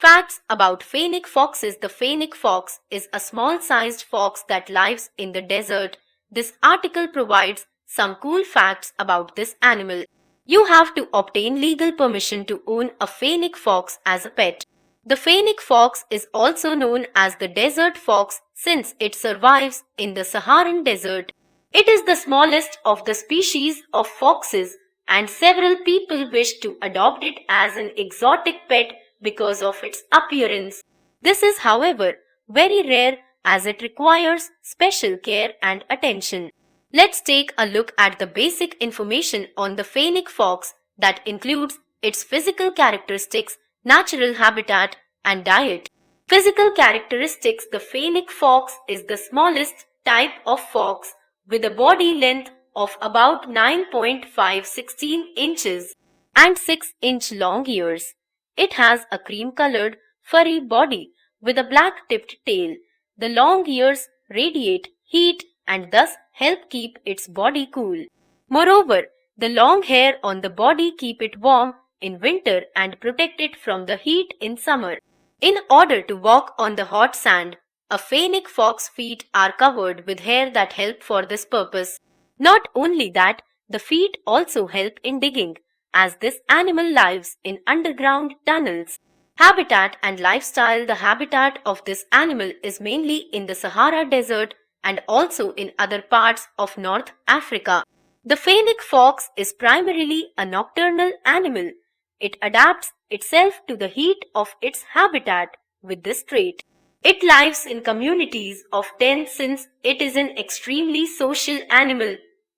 Facts about fennec foxes. The fennec fox is a small-sized fox that lives in the desert. This article provides some cool facts about this animal. You have to obtain legal permission to own a fennec fox as a pet. The fennec fox is also known as the desert fox since it survives in the Saharan desert. It is the smallest of the species of foxes, and several people wish to adopt it as an exotic pet because of its appearance. This is, however, very rare as it requires special care and attention. Let's take a look at the basic information on the fennec fox that includes its physical characteristics, natural habitat, and diet. Physical characteristics. The fennec fox is the smallest type of fox with a body length of about 9.516 inches and 6-inch long ears. It has a cream-colored, furry body with a black-tipped tail. The long ears radiate heat and thus help keep its body cool. Moreover, the long hair on the body keep it warm in winter and protect it from the heat in summer. In order to walk on the hot sand, a fennec fox feet are covered with hair that help for this purpose. Not only that, the feet also help in digging, as this animal lives in underground tunnels. Habitat and lifestyle. The habitat of this animal is mainly in the Sahara Desert and also in other parts of North Africa. The fennec fox is primarily a nocturnal animal. It adapts itself to the heat of its habitat with this trait. It lives in communities of 10 since it is an extremely social animal,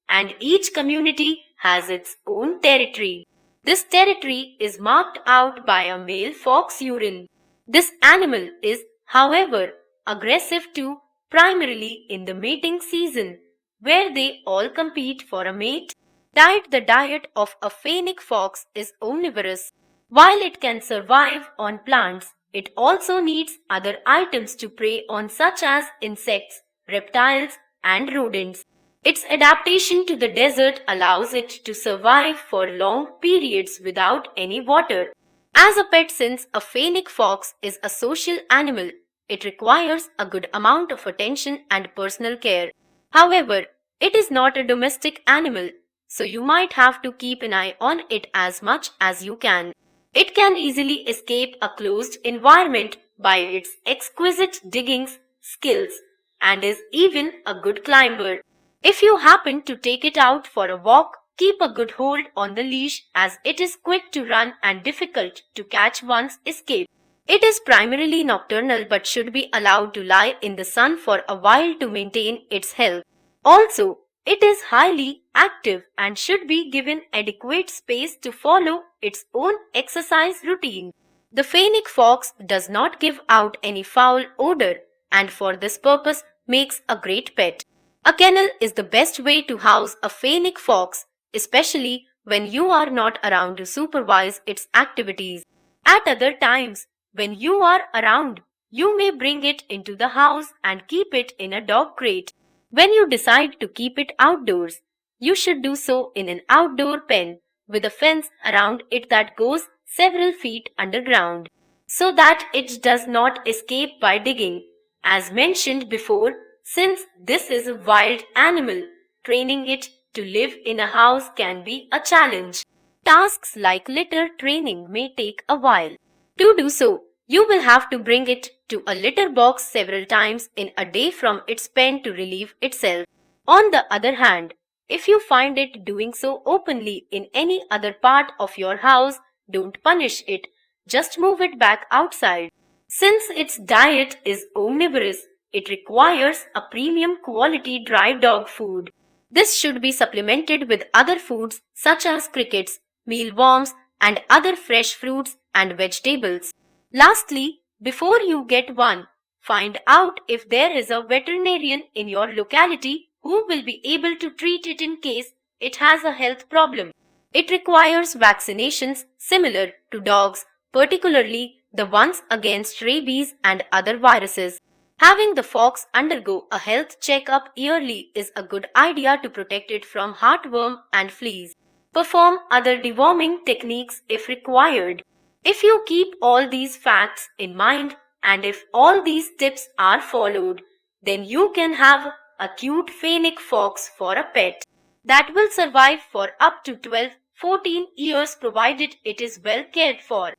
and each community has its own territory. This territory is marked out by a male fox urine. This animal is, however, aggressive too, primarily in the mating season, where they all compete for a mate. Diet. The diet of a fennec fox is omnivorous. While it can survive on plants, it also needs other items to prey on such as insects, reptiles, and rodents. Its adaptation to the desert allows it to survive for long periods without any water. As a pet, since a fennec fox is a social animal, it requires a good amount of attention and personal care. However, it is not a domestic animal, so you might have to keep an eye on it as much as you can. It can easily escape a closed environment by its exquisite digging skills and is even a good climber. If you happen to take it out for a walk, keep a good hold on the leash as it is quick to run and difficult to catch once escape. It is primarily nocturnal but should be allowed to lie in the sun for a while to maintain its health. Also, it is highly active and should be given adequate space to follow its own exercise routine. The fennec fox does not give out any foul odor and for this purpose makes a great pet. A kennel is the best way to house a fennec fox, especially when you are not around to supervise its activities. At other times, when you are around, you may bring it into the house and keep it in a dog crate. When you decide to keep it outdoors, you should do so in an outdoor pen with a fence around it that goes several feet underground, so that it does not escape by digging. As mentioned before, since this is a wild animal, training it to live in a house can be a challenge. Tasks like litter training may take a while. To do so, you will have to bring it to a litter box several times in a day from its pen to relieve itself. On the other hand, if you find it doing so openly in any other part of your house, don't punish it, just move it back outside. Since its diet is omnivorous, it requires a premium quality dry dog food. This should be supplemented with other foods such as crickets, mealworms, and other fresh fruits and vegetables. Lastly, before you get one, find out if there is a veterinarian in your locality who will be able to treat it in case it has a health problem. It requires vaccinations similar to dogs, particularly the ones against rabies and other viruses. Having the fox undergo a health checkup yearly is a good idea to protect it from heartworm and fleas. Perform other deworming techniques if required. If you keep all these facts in mind and if all these tips are followed, then you can have a cute fennec fox for a pet that will survive for up to 12-14 years provided it is well cared for.